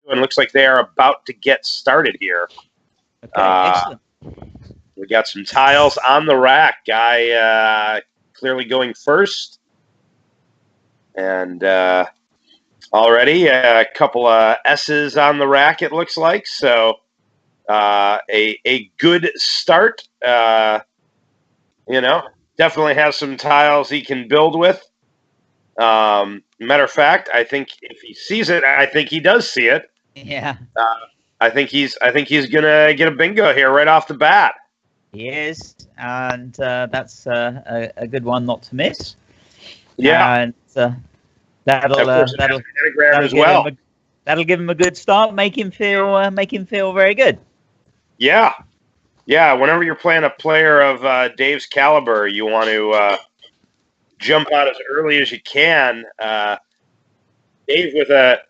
and it looks like they are about to get started here. Okay, excellent. We got some tiles on the rack. Guy clearly going first. And already a couple of S's on the rack, it looks like. So a good start. Definitely has some tiles he can build with. Matter of fact, I think if he sees it, I think he does see it. Yeah. I think he's gonna get a bingo here right off the bat. He is, and that's a good one not to miss. Yeah, and that'll give him a good start, make him feel very good. Yeah. Whenever you're playing a player of Dave's caliber, you want to jump out as early as you can. Dave with a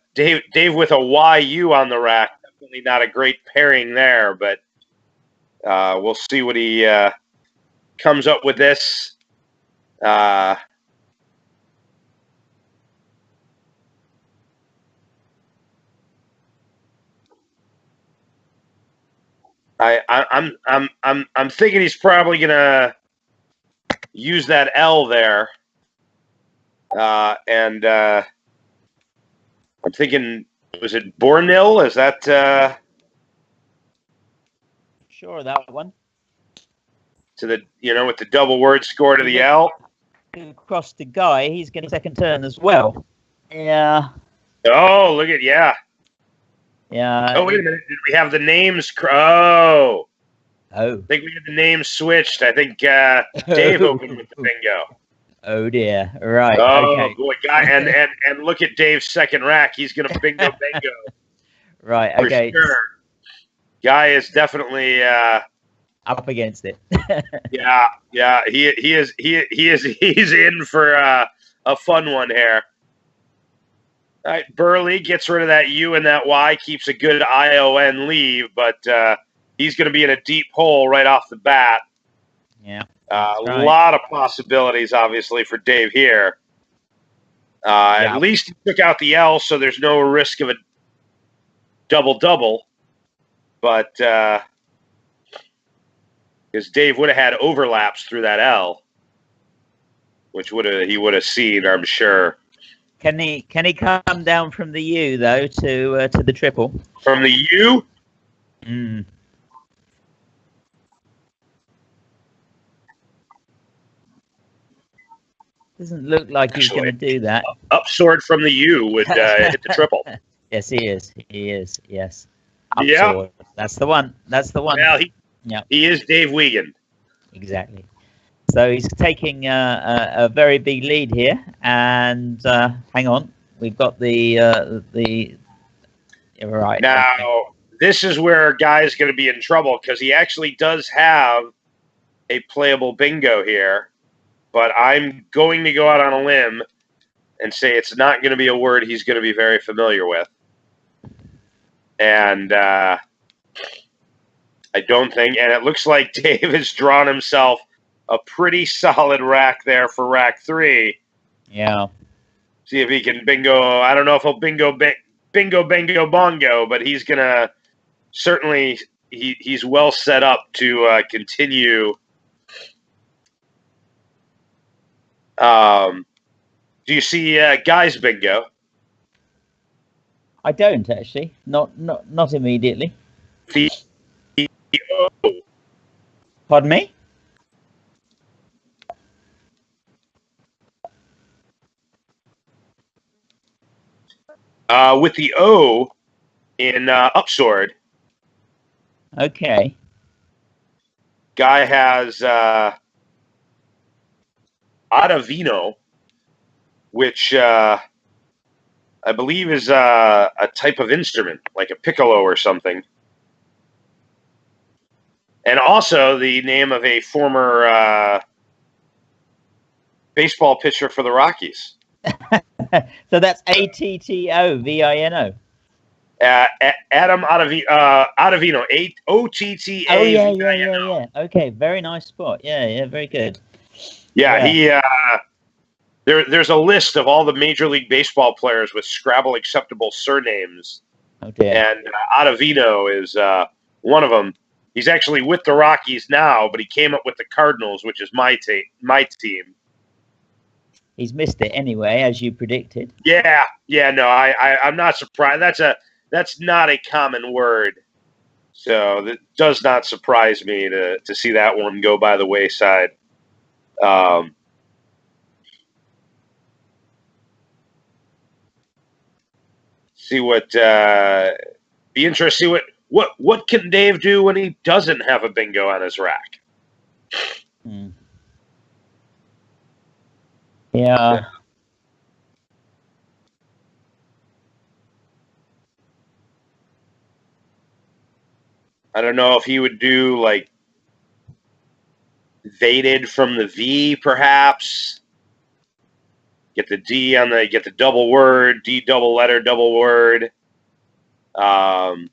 YU on the rack, definitely not a great pairing there, but we'll see what he comes up with this. I'm thinking he's probably gonna use that L there, and I'm thinking, was it Bornil? Is that Sure, that one to the with the double word score to the L? Across the guy, he's getting second turn as well. Yeah. Oh, look at Yeah. Oh, wait a minute. Did we have the names? Oh. I think we had the names switched. I think Dave opened with the bingo. Oh dear. Right. Oh okay. boy, guy, and look at Dave's second rack. He's gonna bingo. Right. Okay. For sure. Guy is definitely up against it. Yeah. He's in for a fun one here. All right, Burley gets rid of that U and that Y, keeps a good ION leave, but he's going to be in a deep hole right off the bat. Yeah. A lot of possibilities, obviously, for Dave here. At least he took out the L, so there's no risk of a double-double. But because Dave would have had overlaps through that L, which he would have seen, I'm sure. Can he come down from the U though to the triple? From the U? Doesn't look like he's going to do that. Upsword from the U would hit the triple. Yes, he is. He is. Yes. Upsword. Yeah. That's the one. That's the one. Well, he is Dave Wiegand. Exactly. So he's taking a very big lead here, and hang on, we've got the right now. Okay. This is where Guy's going to be in trouble because he actually does have a playable bingo here, but I'm going to go out on a limb and say it's not going to be a word he's going to be very familiar with, and I don't think. And it looks like Dave has drawn himself a pretty solid rack there for rack 3. Yeah. See if he can bingo. I don't know if he'll bingo bongo, but he's gonna certainly. He's well set up to continue. Do you see Guy's bingo? I don't actually. Not immediately. The O. Pardon me? With the O in Upsword. Okay. Guy has Ottavino, which I believe is a type of instrument, like a piccolo or something. And also the name of a former baseball pitcher for the Rockies. So that's Attovino. Adam Ottavino, Ottavino. Oh yeah. Okay, very nice spot. Yeah, very good. Yeah. He. There's a list of all the Major League Baseball players with Scrabble acceptable surnames, Oh dear. And Ottavino is one of them. He's actually with the Rockies now, but he came up with the Cardinals, which is my team. He's missed it anyway, as you predicted. Yeah, no, I'm not surprised. That's not a common word, so that does not surprise me to see that one go by the wayside. See what be interesting. See what can Dave do when he doesn't have a bingo on his rack? Yeah. I don't know if he would do like Vaded from the V, perhaps. Get the D on get the double word, D double letter, double word. There's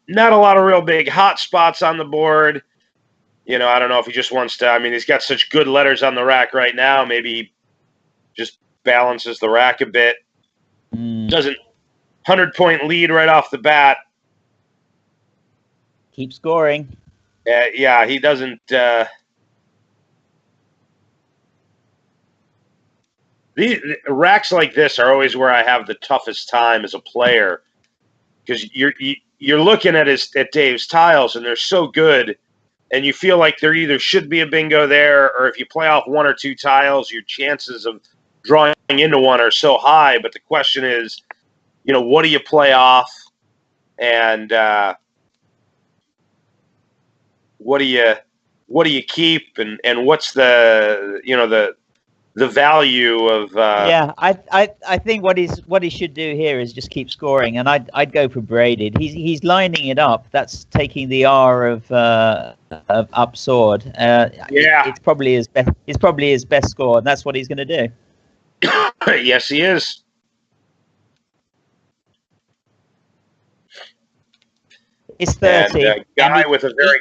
not a lot of real big hot spots on the board. You know, I don't know if he just wants to. I mean, he's got such good letters on the rack right now. Maybe he just balances the rack a bit. Doesn't 100-point lead right off the bat. Keep scoring. Yeah, he doesn't. These racks like this are always where I have the toughest time as a player, because you're looking at Dave's tiles and they're so good, and you feel like there either should be a bingo there, or if you play off one or two tiles, your chances of drawing into one are so high. But the question is, you know, what do you play off, and what do you keep, and what's the value of yeah, I think what he should do here is just keep scoring, and I'd go for braided. He's lining it up. That's taking the R of up sword. Yeah, it's probably his best score, and that's what he's going to do. Yes, he is. It's 30. And guy with a very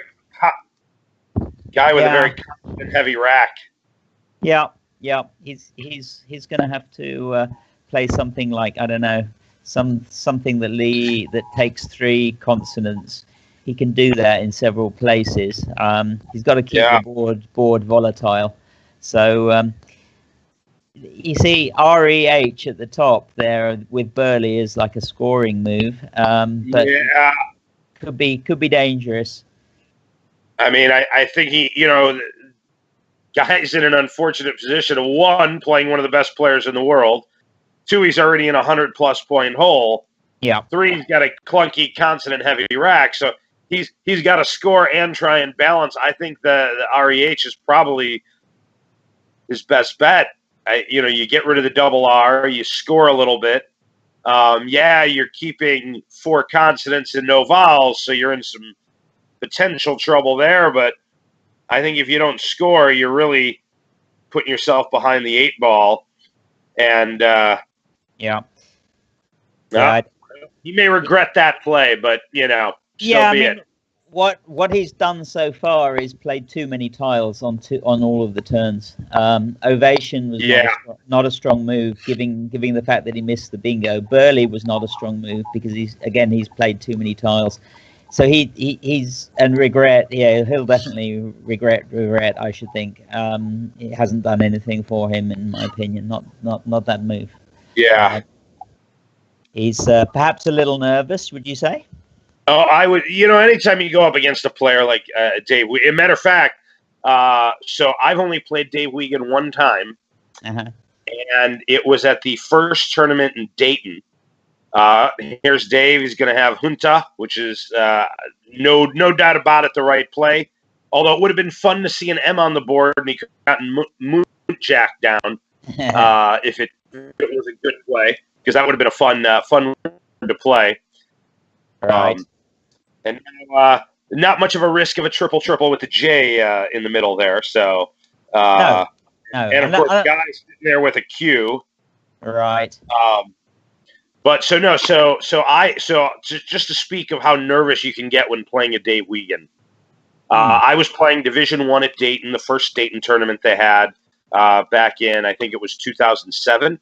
confident heavy rack. Yeah. He's going to have to play something like, I don't know, something that takes 3 consonants. He can do that in several places. He's got to keep the board volatile. So you see REH at the top there with Burley is like a scoring move, but could be dangerous. I mean, I think guy's in an unfortunate position of 1, playing one of the best players in the world. 2, he's already in a 100+ point hole. Yeah. 3, he's got a clunky consonant heavy rack. So he's got to score and try and balance. I think the REH is probably his best bet. You get rid of the double R, you score a little bit. You're keeping 4 consonants and no vowels, so you're in some potential trouble there, but I think if you don't score, you're really putting yourself behind the 8 ball. And he may regret that play, but so be it. What he's done so far is played too many tiles on all of the turns. Ovation was not a strong move, given the fact that he missed the bingo. Burley was not a strong move because he's played too many tiles. So he's and regret. Yeah, he'll definitely regret. I should think. It hasn't done anything for him, in my opinion. Not that move. Yeah. He's perhaps a little nervous. Would you say? Oh, I would. Anytime you go up against a player like Dave. As a matter of fact, so I've only played Dave Wiegand 1 time, and it was at the first tournament in Dayton. Here's Dave. He's going to have Junta, which is no doubt about it, the right play. Although it would have been fun to see an M on the board, and he could have gotten Moon Jack down if it was a good play, because that would have been a fun to play. Right. And now, not much of a risk of a triple with the J in the middle there. So no. And of course, guys sitting there with a Q. Right. But just to speak of how nervous you can get when playing a Dave Wiegand. I was playing Division 1 at Dayton, the first Dayton tournament they had. back in, I think it was 2007.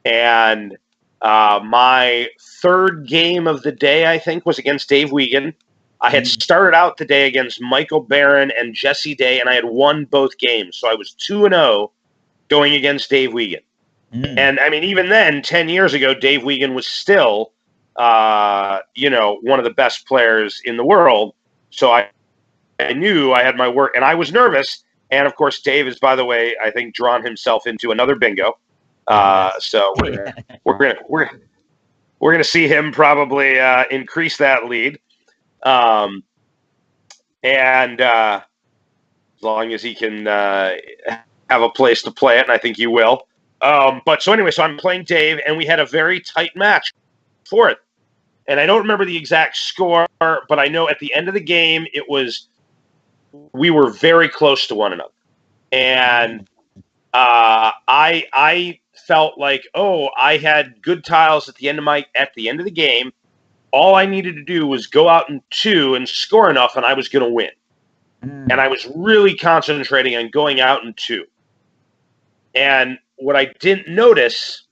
And my third game of the day, I think, was against Dave Wiegand. I had started out the day against Michael Barron and Jesse Day, and I had won both games. So I was 2-0 going against Dave Wiegand. And, I mean, even then, 10 years ago, Dave Wiegand was still, one of the best players in the world. So I knew I had my work, and I was nervous. And, of course, Dave has, by the way, I think, drawn himself into another bingo. So we're gonna see him probably increase that lead, and as long as he can have a place to play it, and I think he will. But so anyway, so I'm playing Dave, and we had a very tight match for it. And I don't remember the exact score, but I know at the end of the game we were very close to one another, and I felt like, I had good tiles at the end of the game. All I needed to do was go out in 2 and score enough, and I was going to win. And I was really concentrating on going out in 2. And what I didn't notice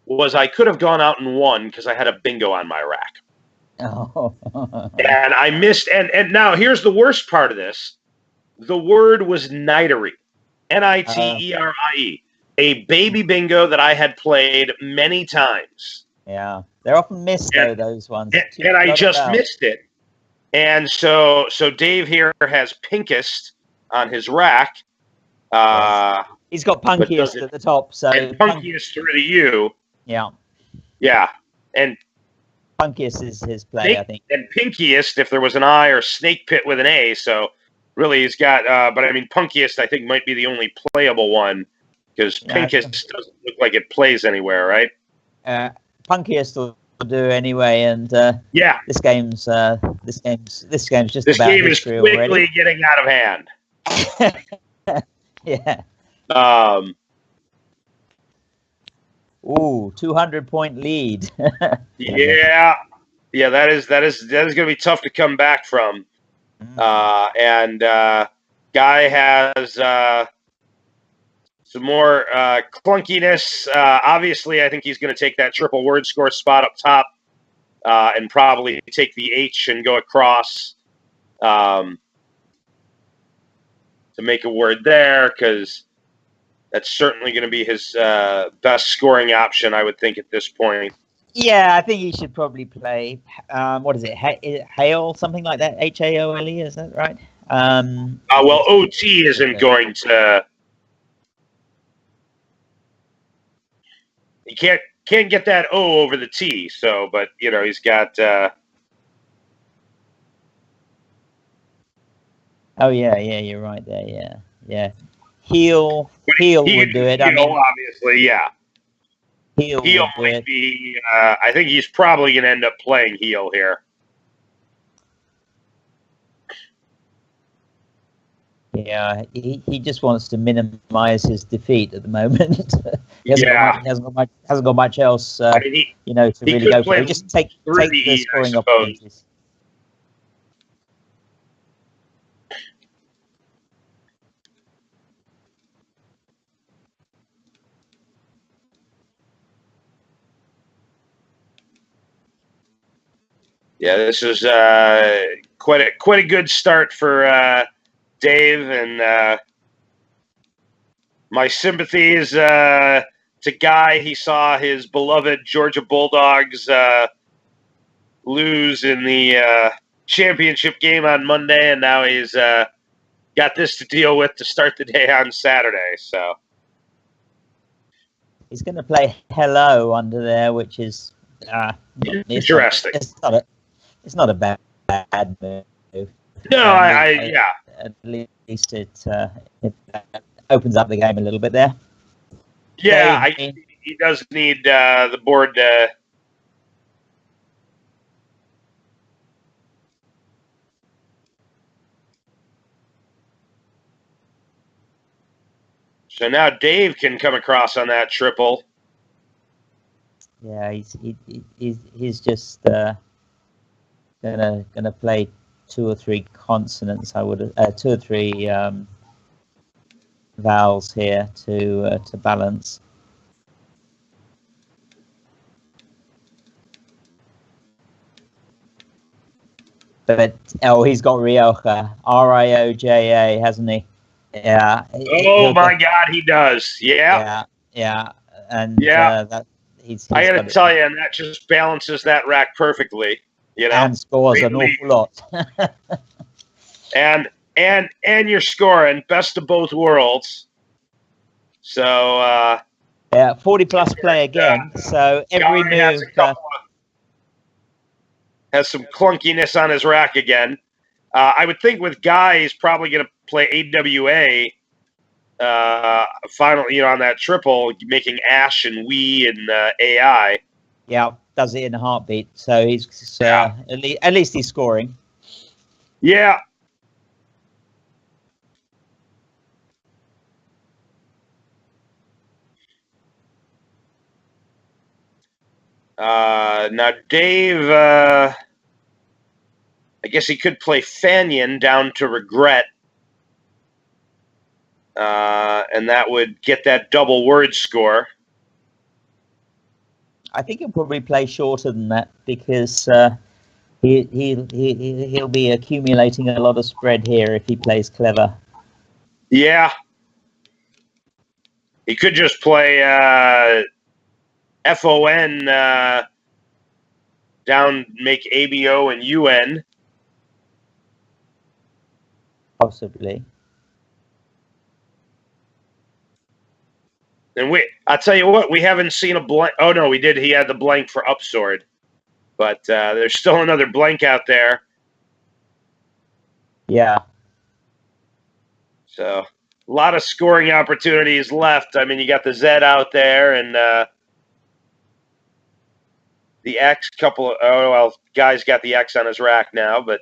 was I could have gone out in 1 because I had a bingo on my rack. And I missed. And now here's the worst part of this. The word was niterie. Niterie. A baby bingo that I had played many times. Yeah, they're often missed, though, those ones. And I just missed it. And so Dave here has pinkest on his rack. He's got punkiest at the top. So and punkiest through the U. Yeah. Yeah. And punkiest is his play, I think. And pinkiest if there was an I, or snake pit with an A. So really he's got, but I mean, punkiest I think might be the only playable one, because pinkest doesn't look like it plays anywhere, right? Punkiest will do anyway, and this game's just about history already. Quickly getting out of hand. Yeah. 200-point lead. Yeah, that is going to be tough to come back from. And Guy has some more clunkiness. Obviously, I think he's going to take that triple word score spot up top, and probably take the H and go across to make a word there, because that's certainly going to be his best scoring option, I would think, at this point. Yeah, I think he should probably play, what is it, Hale, something like that, H-A-O-L-E, is that right? Well, OT isn't going to... He can't get that O over the T, so, but, he's got... Oh, yeah, you're right there, yeah. Heel would do it. I mean, obviously, yeah. Heel might be. I think he's probably going to end up playing heel here. Yeah, he just wants to minimize his defeat at the moment. He hasn't got much else, to really go for. He just take the scoring opportunities. Yeah, this is quite a good start for Dave, and my sympathies to Guy. He saw his beloved Georgia Bulldogs lose in the championship game on Monday, and now he's got this to deal with to start the day on Saturday. So he's going to play hello under there, which is interesting. It's not a bad move. No, At least it opens up the game a little bit there. Yeah, he does need the board to... So now Dave can come across on that triple. Yeah, he's just gonna play 2 or 3 consonants. I would 2 or 3 vowels here to balance. But he's got Rioja, Rioja, hasn't he? Yeah. Oh my God, he does. Yeah. Yeah. And that he's I got to got tell it. you, and that just balances that rack perfectly. You know, And scores an awful lot. and you're scoring best of both worlds. So 40 plus play again. So every Guy move has some clunkiness on his rack again. I would think with Guy, he's probably going to play AWA finally, on that triple, making Ash and Wii and AI. Yeah, does it in a heartbeat. So he's at least he's scoring. Yeah. Now Dave, I guess he could play Fanyon down to Regret. And that would get that double word score. I think he'll probably play shorter than that because he'll be accumulating a lot of spread here if he plays clever. Yeah. He could just play FON down, make ABO and UN. Possibly. And I'll tell you what, we haven't seen a blank. Oh, no, we did. He had the blank for Upsword. But there's still another blank out there. Yeah. So a lot of scoring opportunities left. I mean, you got the Z out there and the X couple of, oh, well, Guy's got the X on his rack now, but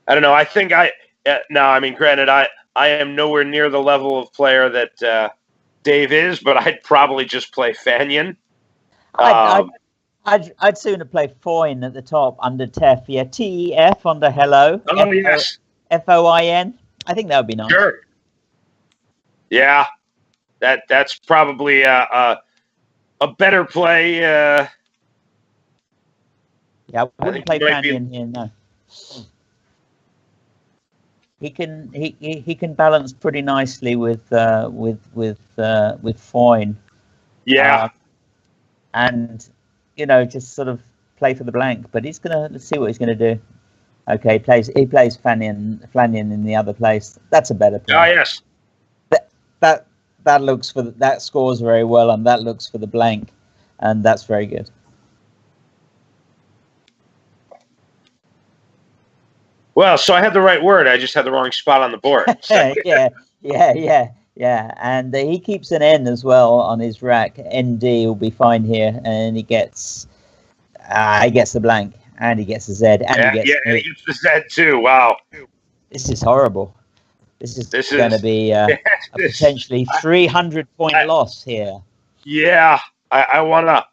I don't know. I think no, I mean, granted, I am nowhere near the level of player that Dave is, but I'd probably just play Fanyon. I'd sooner play Foin at the top under TEF. Yeah, TEF under hello. Oh, yes. FOIN. I think that would be nice. Sure. Yeah, that's probably a better play. Yeah, I wouldn't play Fanyon here. No. He can balance pretty nicely with Foin. Yeah. And just sort of play for the blank. But let's see what he's gonna do. Okay, he plays Flanion in the other place. That's a better play. Oh yes. That looks for that scores very well, and that looks for the blank, and that's very good. Well, so I had the right word. I just had the wrong spot on the board. So. Yeah. And he keeps an N as well on his rack. ND will be fine here, and he gets the blank, and he gets the Z, and he gets the Z too. Wow. This is horrible. This is going to be a potentially 300-point loss here. Yeah, I wanna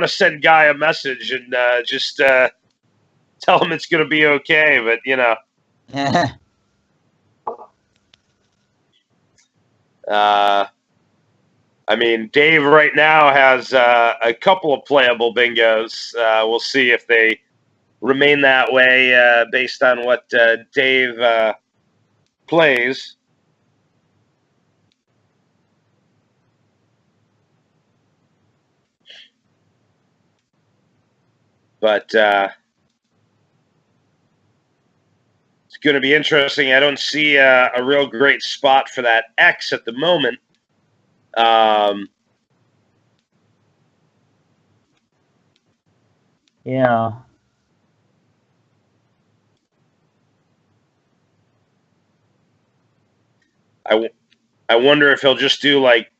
send Guy a message and just tell him it's going to be okay. But I mean, Dave right now has a couple of playable bingos. We'll see if they remain that way based on what Dave plays. But it's going to be interesting. I don't see a real great spot for that X at the moment. Yeah. I wonder if he'll just do like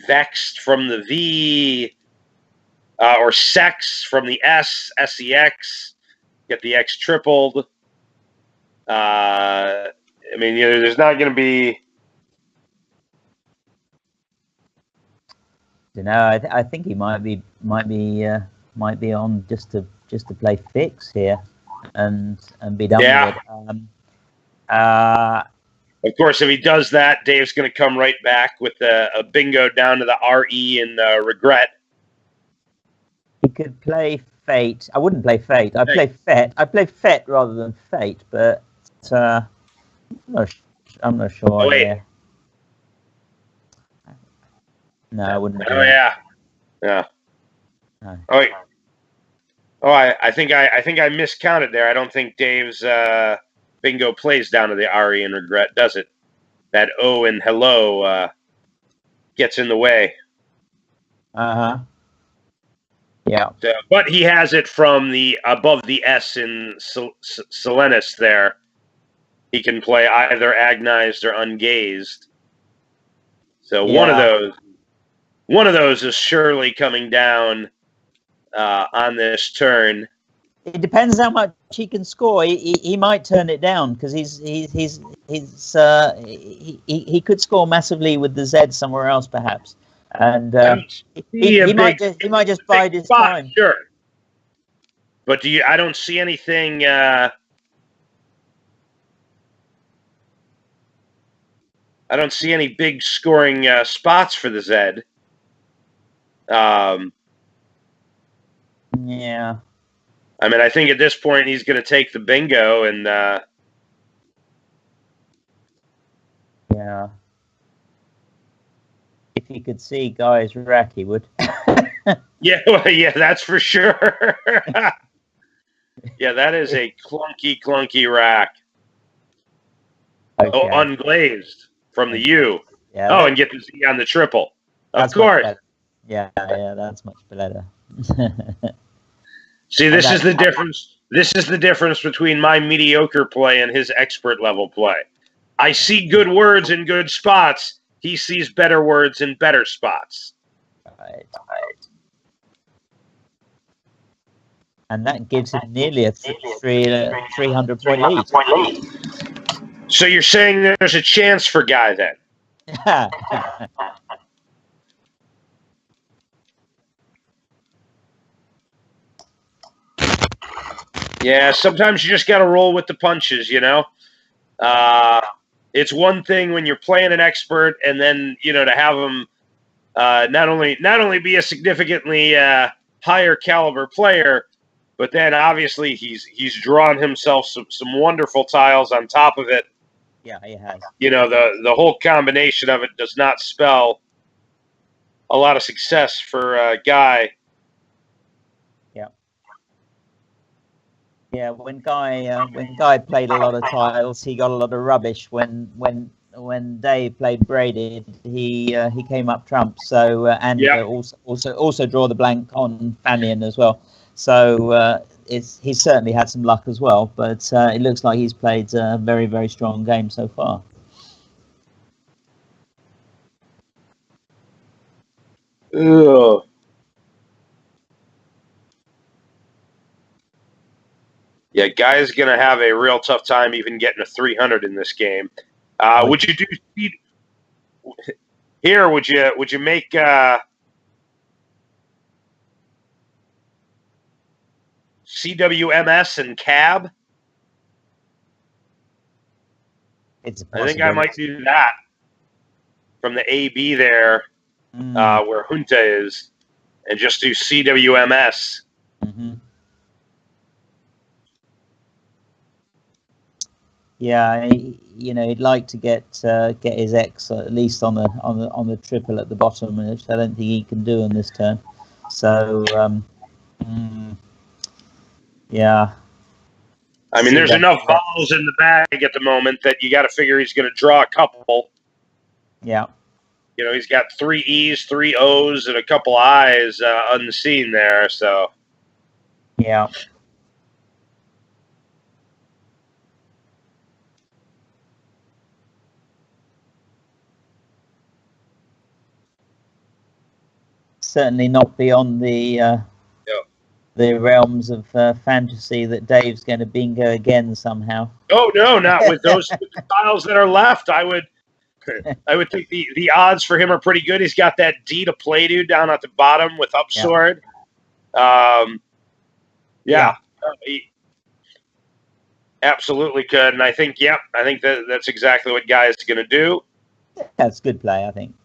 vexed from the V or sex from the S, SEX, get the X tripled. I mean, there's not going to be. You know, I think he might be on just to play fix here, and be done with it. Of course, if he does that, Dave's going to come right back with a bingo down to the RE and regret. He could play Fate. I wouldn't play Fate. I'd play Fet. I'd play Fet rather than Fate, but I'm not sure. Oh, wait. Yeah. No, I wouldn't. Oh, yeah. Yeah. No. Oh, wait. Oh, I think I miscounted there. I don't think Dave's bingo plays down to the RE and regret, does it? That O and hello gets in the way. Uh-huh. Yeah. So, but he has it from the above the S in Selenus there. He can play either agonized or ungazed. So one of those is surely coming down on this turn. It depends how much he can score. He might turn it down because he could score massively with the Z somewhere else perhaps, and he might just bide his time. Sure, but I don't see anything. I don't see any big scoring spots for the Z. Yeah. I mean, I think at this point he's going to take the bingo and. Yeah. If he could see Guy's rack, he would. Yeah, that's for sure. Yeah, that is a clunky rack. Okay. Oh, unglazed from the U. Yeah. Oh, and get the Z on the triple. Of course. Yeah, that's much better. See, this is the difference. This is the difference between my mediocre play and his expert level play. I see good words in good spots. He sees better words in better spots. Right. And that gives him nearly a 300-point lead. So you're saying there's a chance for Guy then? Yeah, sometimes you just got to roll with the punches, you know? It's one thing when you're playing an expert and then, to have him not only be a significantly higher caliber player, but then obviously he's drawn himself some wonderful tiles on top of it. Yeah, he has. The whole combination of it does not spell a lot of success for Guy. Yeah, when Guy played a lot of tiles, he got a lot of rubbish. When Dave played braided, he came up trumps. So also draw the blank on Fanion as well. So he's certainly had some luck as well. But it looks like he's played a very, very strong game so far. Ugh. Yeah, Guy's going to have a real tough time even getting a 300 in this game. Would you do here? Would you make CWMS and cab? I think I might do that from the AB there, where Junta is, and just do CWMS. Mm-hmm. Yeah, he'd like to get his X at least on the triple at the bottom, which I don't think he can do on this turn. So, yeah. I mean, there's enough balls in the bag at the moment that you got to figure he's going to draw a couple. Yeah. He's got 3 E's, 3 O's, and a couple I's unseen there. So. Yeah. Certainly not beyond the realms of fantasy that Dave's going to bingo again somehow. Oh no, not with those tiles that are left. I would I would think the odds for him are pretty good. He's got that D to play to down at the bottom with Upsword. Yeah. He absolutely could. And I think, I think that's exactly what Guy is going to do. That's good play, I think.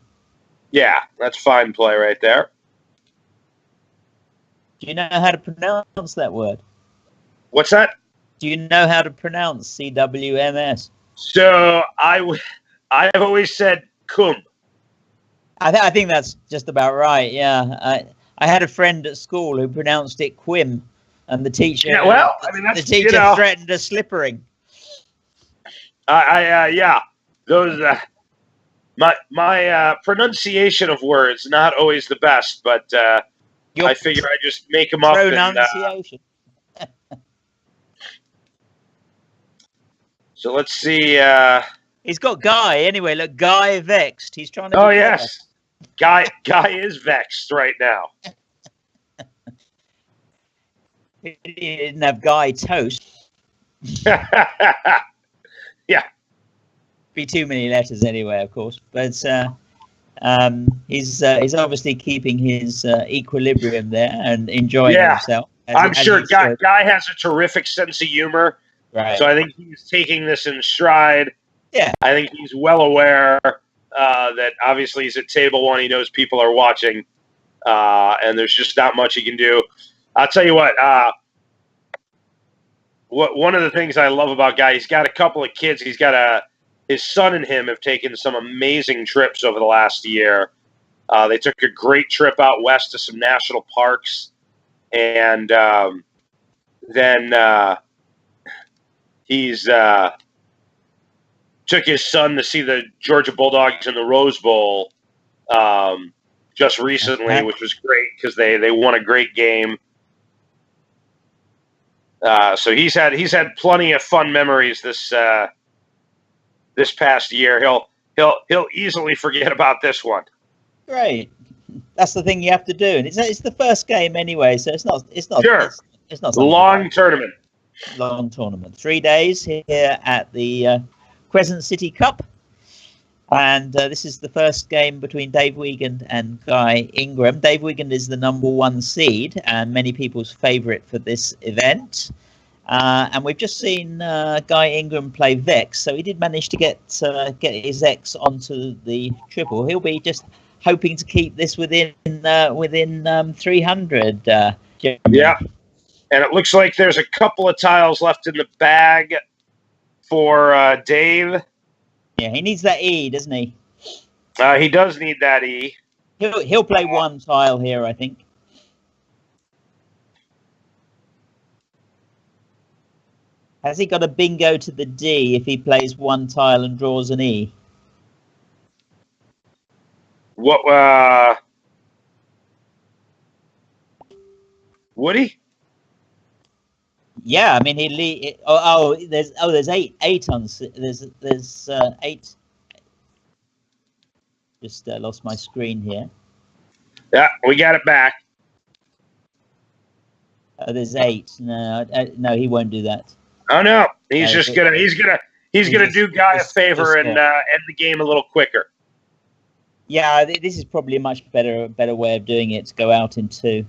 Yeah, that's fine play right there. Do you know how to pronounce that word? What's that? Do you know how to pronounce CWMS? So I've always said cum. I think that's just about right. Yeah, I had a friend at school who pronounced it quim, and the teacher. Yeah, well, I mean that's the teacher threatened a slippering. Yeah, those my pronunciation of words not always the best, but I figure I just make them up. Pronunciation. So let's see. He's got Guy anyway. Look, Guy vexed. He's trying to. Oh yes, Guy is vexed right now. He didn't have Guy toast. Yeah. Be too many letters anyway, of course. But he's obviously keeping his equilibrium there and enjoying himself. I'm sure Guy has a terrific sense of humor. Right. So I think he's taking this in stride. Yeah. I think he's well aware that obviously he's at table one. He knows people are watching, and there's just not much he can do. I'll tell you what. One of the things I love about Guy, he's got a couple of kids. He's got his son and him have taken some amazing trips over the last year. They took a great trip out west to some national parks, and then he's took his son to see the Georgia Bulldogs in the Rose Bowl just recently, which was great because they won a great game. So he's had plenty of fun memories this past year. He'll easily forget about this one. Great, that's the thing you have to do, and it's the first game anyway, so it's not sure. It's not long tournament. Long tournament. 3 days here at the Crescent City Cup, and this is the first game between Dave Wiegand and Guy Ingram. Dave Wiegand is the #1 seed and many people's favourite for this event. And we've just seen Guy Ingram play Vex, so he did manage to get his X onto the triple. He'll be just hoping to keep this within 300. Yeah. And it looks like there's a couple of tiles left in the bag for Dave. Yeah, he needs that E, doesn't he? He does need that E. He'll play one tile here, I think. Has he got a bingo to the D if he plays one tile and draws an E? What? Would he? Yeah, I mean there's eight on there's 8. Just lost my screen here. Yeah, we got it back. There's 8. No, he won't do that. Oh no, he's gonna do Guy a favor and end the game a little quicker. Yeah, this is probably a much better way of doing it, to go out in 2,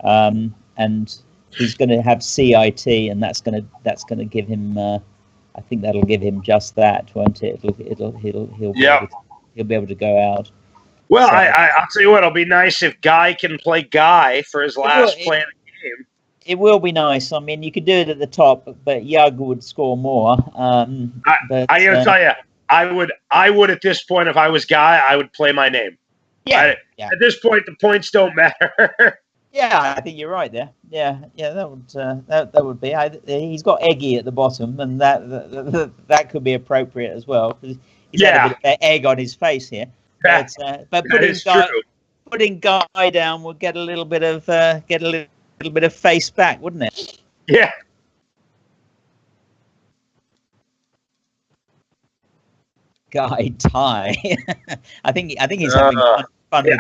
and he's going to have CIT, and that's going to give him. I think that'll give him just that, won't it? He'll be able to go out. Well, so, I'll tell you what, it'll be nice if Guy can play Guy for his last play of the game. It will be nice. I mean, you could do it at the top, but Yug would score more. I got to tell you, I would at this point, if I was Guy, I would play my name. Yeah. At this point, the points don't matter. Yeah, I think you're right there. Yeah, that would be. He's got Eggy at the bottom, and that could be appropriate as well, because he's had a bit of egg on his face here. But putting Guy down would get a little bit of face back, wouldn't it? Yeah. Guy tie. I think he's having fun. Yeah,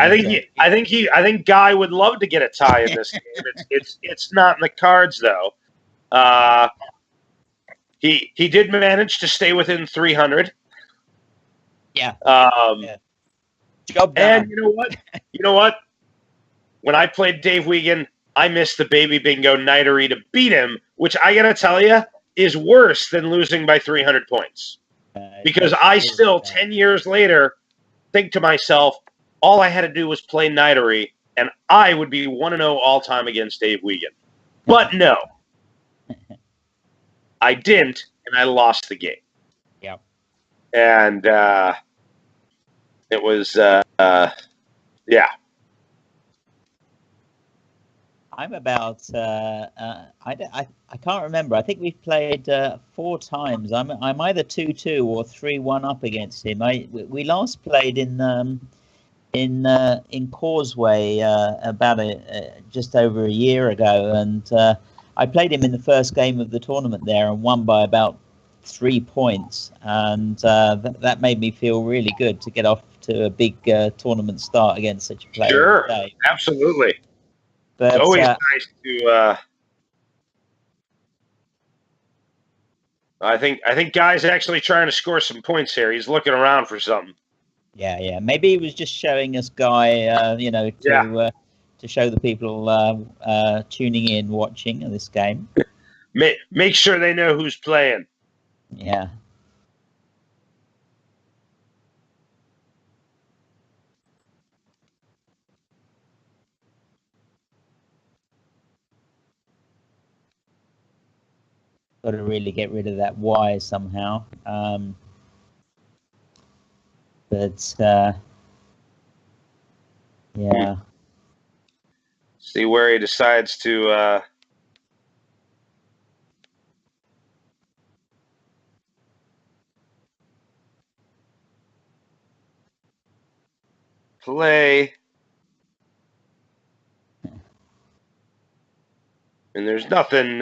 I think Guy would love to get a tie in this game. It's not in the cards though. He did manage to stay within 300. Yeah. Yeah. Job done. And you know what? When I played Dave Wiegand, I missed the baby bingo nightery to beat him, which I gotta tell you is worse than losing by 300 points. Because I still, 10 years later, think to myself, all I had to do was play nightery, and I would be 1-0 all time against Dave Wiegand. But no, I didn't, and I lost the game. Yeah. And it was, yeah. I'm about. I can't remember. I think we've played 4 times. I'm either 2-2 or 3-1 up against him. We last played in Causeway about just over a year ago, and I played him in the first game of the tournament there and won by about 3 points, and that made me feel really good to get off to a big tournament start against such a player. Sure, absolutely. But, it's always nice to. I think Guy's actually trying to score some points here. He's looking around for something. Yeah. Maybe he was just showing us Guy, to show the people tuning in, watching this game. Make sure they know who's playing. Yeah. Got to really get rid of that Y somehow. Yeah. See where he decides to. Play. And there's nothing,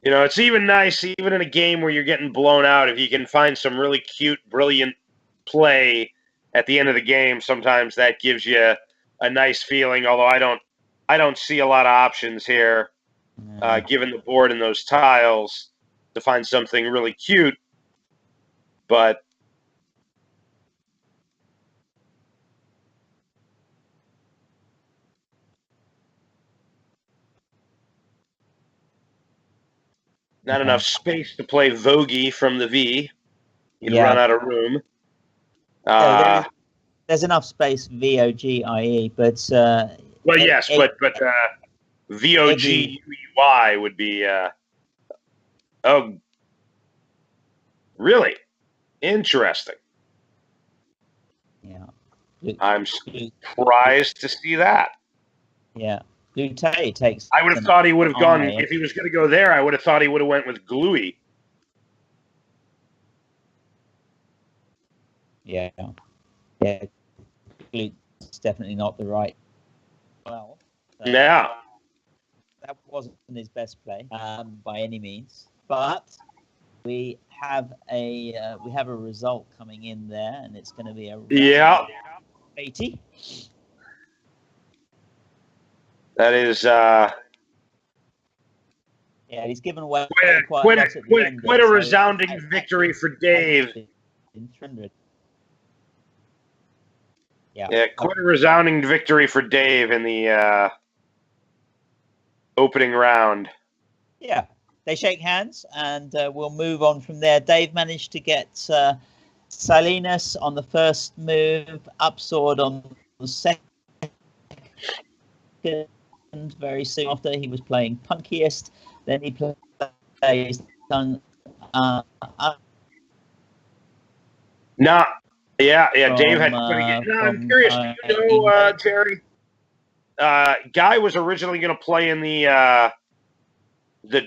it's even nice, even in a game where you're getting blown out, if you can find some really cute, brilliant play at the end of the game, sometimes that gives you a nice feeling, although I don't see a lot of options here, given the board and those tiles, to find something really cute. But not enough space to play Vogie from the V. You'd run out of room. There's enough space, VOGIE, but well, yes, but VOGUEY would be. Oh, really? Interesting. Yeah. I'm surprised to see that. Yeah. Lute takes. I would have thought he would have gone, if he was going to go there, I would have thought he would have went with Gluey. Yeah. Yeah. Glute's definitely not the right. Well. Yeah. That wasn't his best play by any means, but we have a result coming in there, and it's going to be a 80. That is yeah. He's given away quite a resounding victory for Dave. In 300. Yeah, quite a resounding victory for Dave in the opening round. Yeah, they shake hands, and we'll move on from there. Dave managed to get Salinas on the first move, Upsword on the second. Very soon after, he was playing Punkiest. Then he plays Dave had. I'm curious. Do you know, Terry? Guy was originally going to play in the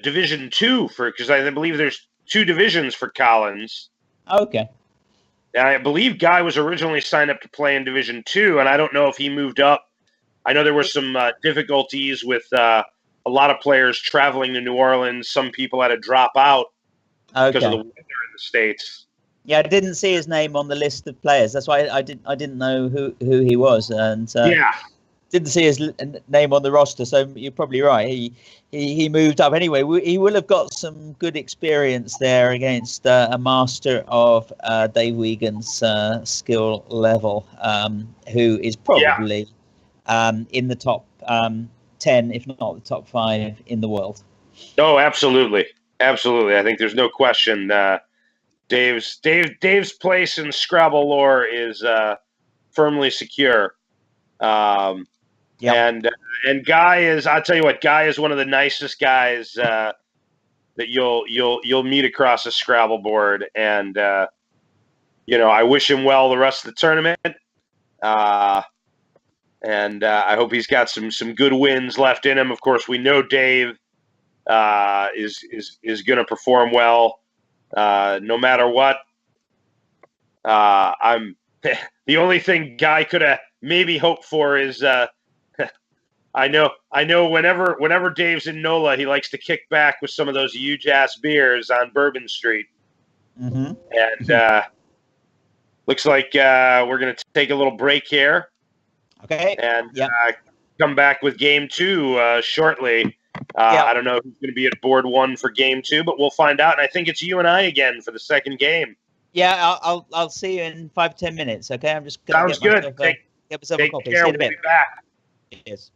Division 2 because I believe there's 2 divisions for Collins. Okay. And I believe Guy was originally signed up to play in Division 2, and I don't know if he moved up. I know there were some difficulties with a lot of players traveling to New Orleans. Some people had to drop out because of the weather in the States. Yeah, I didn't see his name on the list of players. That's why I didn't know who he was. And yeah. didn't see his name on the roster, so you're probably right. He moved up anyway. He will have got some good experience there against a master of Dave Wiegand's skill level, who is probably in the top 10, if not the top 5 in the world. Oh, absolutely. I think there's no question. Dave's place in Scrabble lore is firmly secure. And Guy is, I'll tell you what, Guy is one of the nicest guys that you'll meet across a Scrabble board, and I wish him well the rest of the tournament. And I hope he's got some good wins left in him. Of course, we know Dave is going to perform well no matter what. I'm the only thing Guy could have maybe hoped for is I know whenever Dave's in NOLA, he likes to kick back with some of those huge ass beers on Bourbon Street. Mm-hmm. And looks like we're going to take a little break here. Okay. And come back with game 2 shortly. I don't know who's going to be at board 1 for game 2, but we'll find out. And I think it's you and I again for the second game. Yeah, I'll see you in 5-10 minutes. Okay, I'm just going to get myself a copy. Care. See you in a bit. We'll be back. Yes.